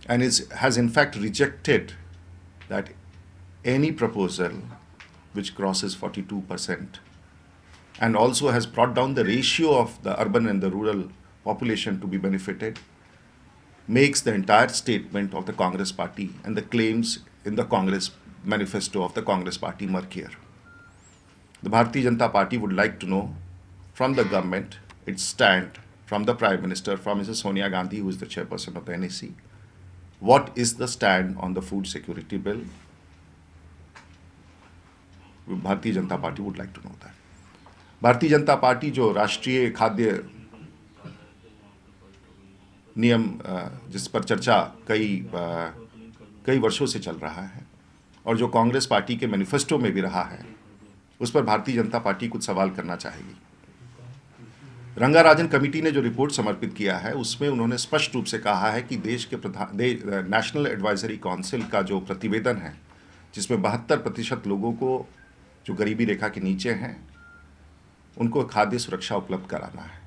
and has in fact rejected that any proposal which crosses 42%, and also has brought down the ratio of the urban and the rural population to be benefited, makes the entire statement of the Congress party and the claims in the Congress manifesto of the Congress party murkier. The Bharatiya Janata Party would like to know from the government its stand, from the Prime Minister, from Mrs. Sonia Gandhi, who is the chairperson of the NAC, what is the stand on the food security bill. Bharatiya Janata Party would like to know that. Bharatiya Janata party जो राष्ट्रीय खाद्य नियम जिस पर चर्चा कई वर्षों से चल रहा है और जो कांग्रेस पार्टी के मैनिफेस्टो में भी रहा है, उस पर भारतीय जनता पार्टी कुछ सवाल करना चाहेगी। रंगाराजन कमेटी ने जो रिपोर्ट समर्पित किया है उसमें उन्होंने स्पष्ट रूप से कहा है कि देश के नेशनल एडवाइजरी काउंसिल का जो प्रतिवेदन है, जिसमें 72% लोगों को जो गरीबी रेखा के नीचे हैं उनको खाद्य सुरक्षा उपलब्ध कराना है।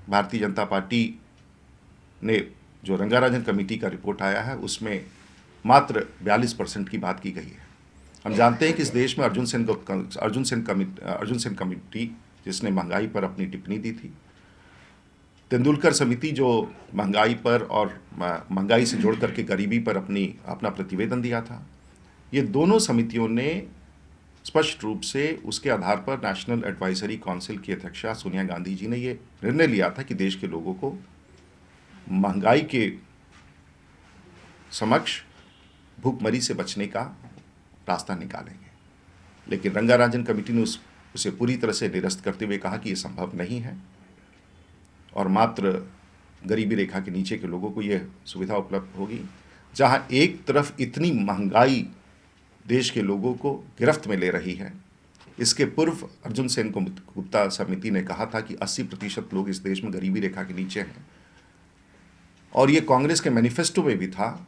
भारतीय जनता पार्टी ने जो रंगाराजन कमेटी का रिपोर्ट आया है उसमें मात्र 42% की बात की गई है। हम जानते हैं कि इस देश में अर्जुन सेन कमेटी जिसने महंगाई पर अपनी टिप्पणी दी थी, तेंदुलकर समिति जो महंगाई पर और महंगाई से जोड़ करके गरीबी पर अपना प्रतिवेदन दिया था, ये दोनों समितियों ने स्पष्ट रूप से उसके आधार पर नेशनल एडवाइजरी काउंसिल की अध्यक्षा सोनिया गांधी जी ने ये निर्णय लिया था कि देश के लोगों को महंगाई के समक्ष भूखमरी से बचने का रास्ता निकालेंगे। लेकिन रंगाराजन कमेटी ने उसे पूरी तरह से निरस्त करते हुए कहा कि ये संभव नहीं है और मात्र गरीबी रेखा के नीचे के लोगों को यह सुविधा उपलब्ध होगी। जहां एक तरफ इतनी महंगाई देश के लोगों को गिरफ्त में ले रही है, इसके पूर्व अर्जुन सेन गुप्ता समिति ने कहा था कि 80% लोग इस देश में गरीबी रेखा के नीचे हैं और ये कांग्रेस के मैनिफेस्टो में भी था।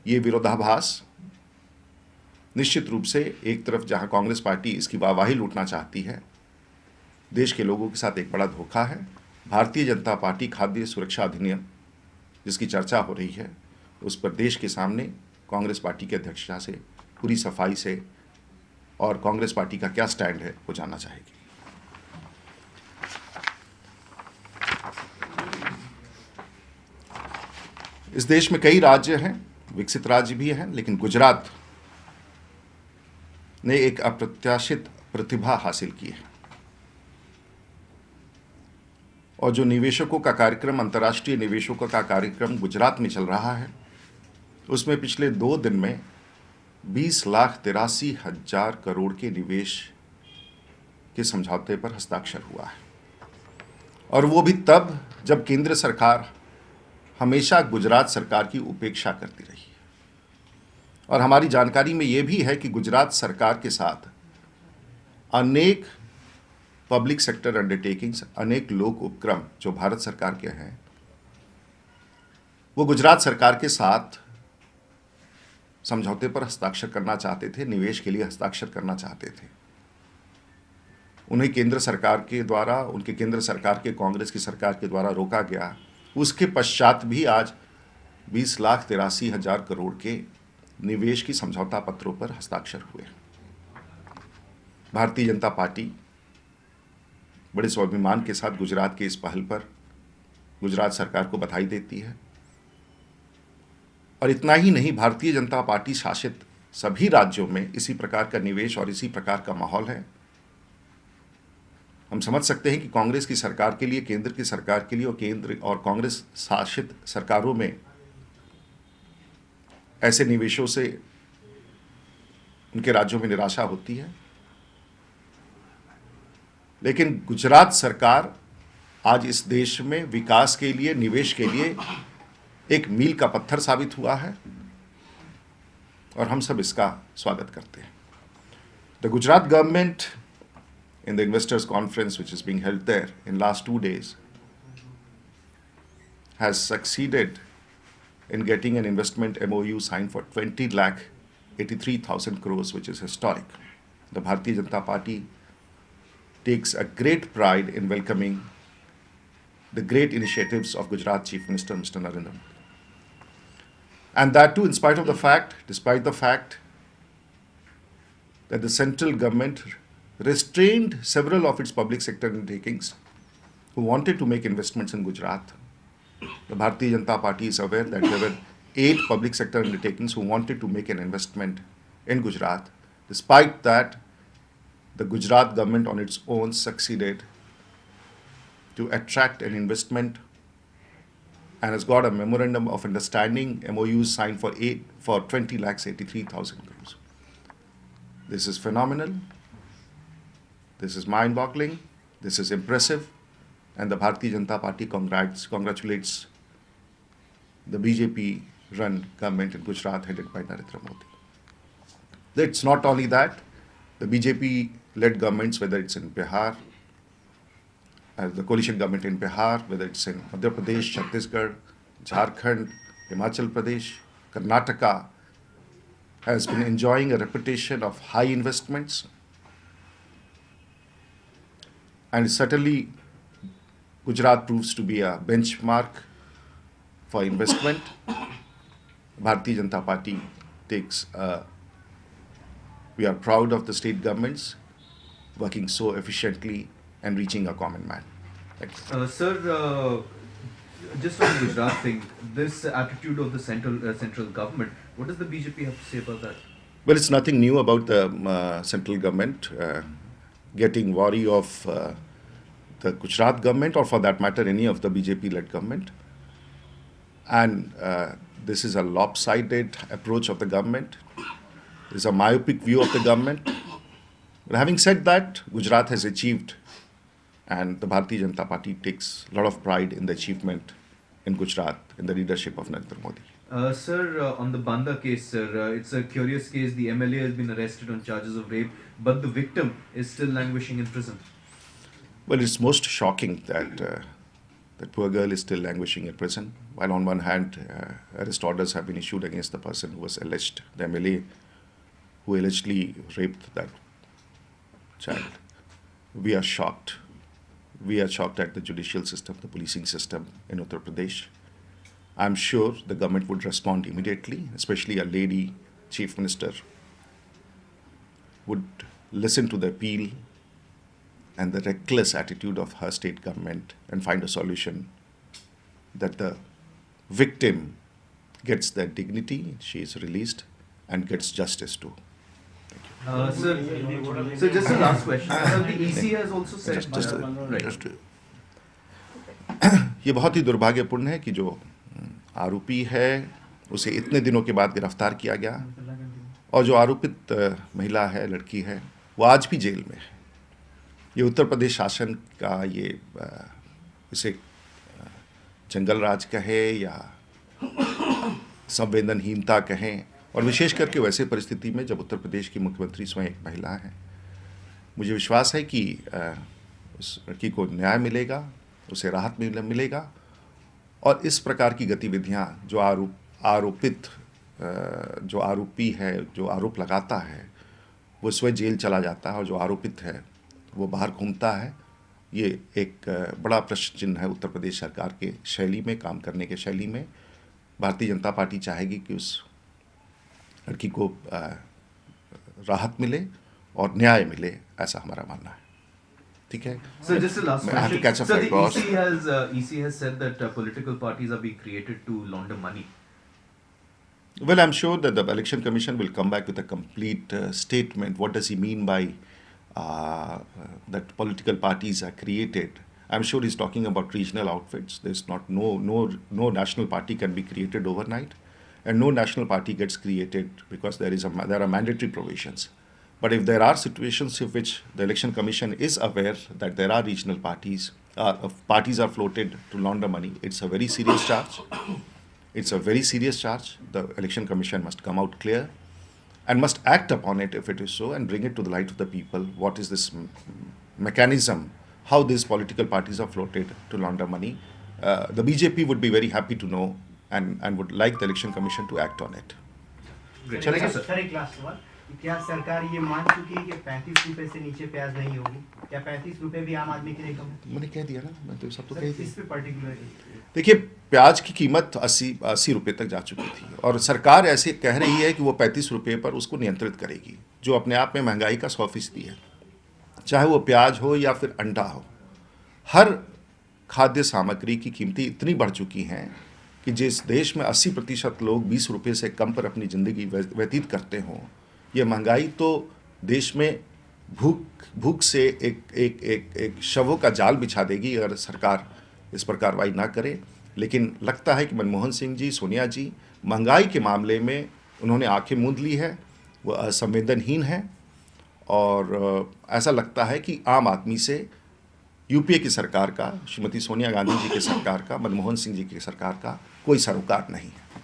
ये विरोधाभास निश्चित रूप से एक तरफ जहां कांग्रेस पार्टी इसकी वाहवाही लूटना चाहती है, देश के लोगों के साथ एक बड़ा धोखा है। भारतीय जनता पार्टी खाद्य सुरक्षा अधिनियम जिसकी चर्चा हो रही है उस पर देश के सामने कांग्रेस पार्टी के अध्यक्षता से पूरी सफाई से और कांग्रेस पार्टी का क्या स्टैंड है वो जानना चाहेगी। इस देश में कई राज्य हैं, विकसित राज्य भी हैं, लेकिन गुजरात ने एक अप्रत्याशित प्रतिभा हासिल की है और जो निवेशकों का कार्यक्रम, अंतर्राष्ट्रीय निवेशकों का कार्यक्रम गुजरात में चल रहा है, उसमें पिछले 2 दिन में 20,83,000 करोड़ के निवेश के समझौते पर हस्ताक्षर हुआ है और वो भी तब जब केंद्र सरकार हमेशा गुजरात सरकार की उपेक्षा करती रही है। और हमारी जानकारी में ये भी है कि गुजरात सरकार के साथ अनेक पब्लिक सेक्टर अंडरटेकिंग्स, अनेक लोक उपक्रम जो भारत सरकार के हैं, वो गुजरात सरकार के साथ समझौते पर हस्ताक्षर करना चाहते थे, निवेश के लिए हस्ताक्षर करना चाहते थे। उन्हें केंद्र सरकार के द्वारा, उनके केंद्र सरकार के कांग्रेस की सरकार के द्वारा रोका गया। उसके पश्चात भी आज 20,83,000 करोड़ के निवेश की समझौता पत्रों पर हस्ताक्षर हुए। भारतीय जनता पार्टी बड़े स्वाभिमान के साथ गुजरात के इस पहल पर गुजरात सरकार को बधाई देती है और इतना ही नहीं, भारतीय जनता पार्टी शासित सभी राज्यों में इसी प्रकार का निवेश और इसी प्रकार का माहौल है। हम समझ सकते हैं कि कांग्रेस की सरकार के लिए, केंद्र की सरकार के लिए और केंद्र और कांग्रेस शासित सरकारों में ऐसे निवेशों से उनके राज्यों में निराशा होती है। लेकिन गुजरात सरकार आज इस देश में विकास के लिए, निवेश के लिए एक मील का पत्थर साबित हुआ है और हम सब इसका स्वागत करते हैं। The Gujarat government in the investors conference which is being held there in last 2 days has succeeded in getting an investment MOU signed for 20,83,000 crores, which is historic. The Bharatiya Janata Party takes a great pride in welcoming the great initiatives of Gujarat Chief Minister Mr. Narendra Modi. And that too, in spite of the fact, despite the fact that the central government restrained several of its public sector undertakings who wanted to make investments in Gujarat. The Bharatiya Janata Party is aware that there were 8 public sector undertakings who wanted to make an investment in Gujarat. Despite that, the Gujarat government on its own succeeded to attract an investment and has got a memorandum of understanding, MOUs signed for 20 lakhs 83,000 crores. This is phenomenal. This is mind-boggling. This is impressive. And the Bharatiya Janata Party congratulates the BJP-run government in Gujarat headed by Narendra Modi. It's not only that. The BJP-led governments, whether it's in Bihar, the coalition government in Bihar, whether it's in Madhya Pradesh, Chhattisgarh, Jharkhand, Himachal Pradesh, Karnataka, has been enjoying a reputation of high investments. And certainly, Gujarat proves to be a benchmark for investment. Bharatiya Janata Party we are proud of the state governments working so efficiently and reaching a common man. Thank you. Sir, just on the Gujarat thing, this attitude of the central government, what does the BJP have to say about that? Well, it's nothing new about the central government getting wary of the Gujarat government, or for that matter, any of the BJP-led government. And this is a lopsided approach of the government. It's a myopic view of the government. But having said that, Gujarat has achieved, and the Bharatiya Janata Party takes a lot of pride in the achievement in Gujarat, in the leadership of Narendra Modi. Sir, on the Banda case, sir, it's a curious case. The MLA has been arrested on charges of rape, but the victim is still languishing in prison. Well, it's most shocking that that poor girl is still languishing in prison, while on one hand, arrest orders have been issued against the person who was alleged, the MLA, who allegedly raped that child. We are shocked. We are shocked at the judicial system, the policing system in Uttar Pradesh. I'm sure the government would respond immediately, especially a lady chief minister would listen to the appeal and the reckless attitude of her state government and find a solution that the victim gets their dignity, she is released, and gets justice too. Sir, just a last question. The EC has also said... ये बहुत ही दुर्भाग्यपूर्ण है कि जो आरोपी है उसे इतने दिनों के बाद गिरफ्तार किया गया, और जो आरोपित महिला है, लड़की है, वो आज भी जेल में है. ये उत्तर प्रदेश शासन का ये इसे जंगल राज कहे या संवेदनहीनता कहें, और विशेष करके वैसे परिस्थिति में जब उत्तर प्रदेश की मुख्यमंत्री स्वयं एक महिला हैं. मुझे विश्वास है कि उस लड़की को न्याय मिलेगा, उसे राहत मिलेगा, और इस प्रकार की गतिविधियां जो आरोपी है, जो आरोप लगाता है, वो स्वयं जेल चला जाता है, और जो आरोपित है वो बाहर घूमता है. ये एक बड़ा प्रश्न चिन्ह है उत्तर प्रदेश सरकार के शैली में, काम करने के शैली में. भारतीय जनता पार्टी चाहेगी कि उस लड़की को राहत मिले और न्याय मिले, ऐसा हमारा मानना है. ठीक है. So just the last question. So the EC has said that political parties are being created to launder money. Well, I'm sure that the Election Commission will come back with a complete statement. What does he mean by that political parties are created? I'm sure he's talking about regional outfits. There's no national party can be created overnight, and no national party gets created because there are mandatory provisions. But if there are situations in which the Election Commission is aware that there are regional parties are floated to launder money, it's a very serious charge. It's a very serious charge. The Election Commission must come out clear and must act upon it if it is so, and bring it to the light of the people. What is this mechanism? How these political parties are floated to launder money? The BJP would be very happy to know and would like the Election Commission to act on it. Great. Sir, last one. क्या सरकार ये मान चुकी है कि 35 रुपए से नीचे प्याज नहीं होगी? क्या 35 रुपए भी आम आदमी के लिए कम है? मैंने कह दिया ना, मैं तो सब तो कह सर, दिया। इस पे पर्टिकुलर देखिए, प्याज की कीमत 80 रुपये तक जा चुकी थी और सरकार ऐसे कह रही है कि वो 35 रुपये पर उसको नियंत्रित करेगी, जो अपने आप में महंगाई का 100% है। चाहे वो प्याज हो या फिर अंडा हो, हर खाद्य सामग्री की कीमतें इतनी बढ़ चुकी हैं कि जिस देश में 80% लोग 20 रुपये से कम पर अपनी ज़िंदगी व्यतीत करते हों, ये महंगाई तो देश में भूख से एक शवों का जाल बिछा देगी अगर सरकार इस पर कार्रवाई ना करे। लेकिन लगता है कि मनमोहन सिंह जी, सोनिया जी महंगाई के मामले में उन्होंने आंखें मूंद ली है, वो असंवेदनहीन है और ऐसा लगता है कि आम आदमी से यूपीए की सरकार का, श्रीमती सोनिया गांधी जी की सरकार का, मनमोहन सिंह जी की सरकार का कोई सरोकार नहीं है।